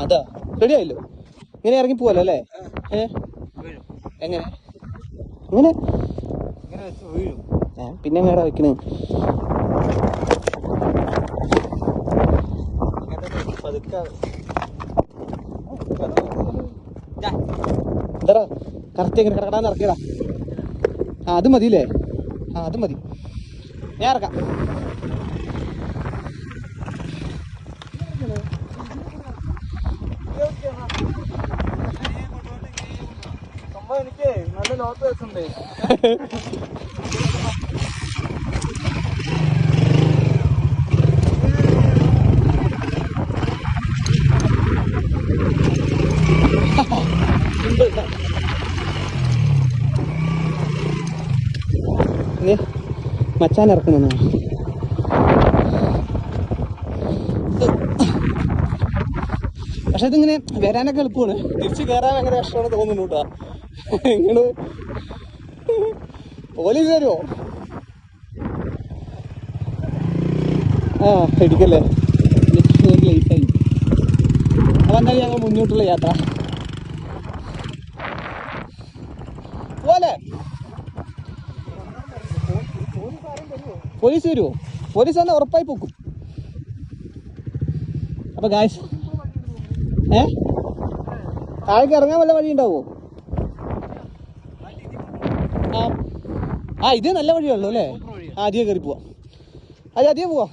അതാ റെഡി ആയില്ലോ. ഇങ്ങനെ ഇറങ്ങി പോവല്ലോ അല്ലേ? എങ്ങനെ എങ്ങനെ പിന്നെ എങ്ങനെയാ വെക്കണേ? എന്താ കറക്റ്റ് എങ്ങനെ കിടക്കടാന്ന് ഇറക്കിയതാ. അത് മതിയില്ലേ? അത് മതി, ഞാൻ ഇറക്കാം. എനിക്ക് നല്ല ലോട്ട് വെച്ചുണ്ട്. മച്ചാൻ ഇറക്കണമെന്നാ. പക്ഷെ ഇതിങ്ങനെ വരാനൊക്കെ എളുപ്പമാണ്, തിരിച്ച് കയറാൻ ഭയങ്കര കഷ്ടമാണ് തോന്നുന്നു കേട്ടോ. നിങ്ങള് പോലീസ് വരുമോ? ഇടിക്കല്ലേ, ലൈസായി. അപ്പൊ എന്തായാലും ഞങ്ങൾ മുന്നോട്ടുള്ള യാത്ര പോലെ. പോലീസ് വരുമോ? പോലീസ് വന്നാൽ ഉറപ്പായി പോക്കും. അപ്പൊ ഗായ്സ്, താഴേക്ക് ഇറങ്ങാൻ വല്ല വഴി ഉണ്ടാവോ? ഇതേ നല്ല വഴിയുള്ളൂ അല്ലേ? ആദ്യം കയറി പോവാം. അധികം പോവാം.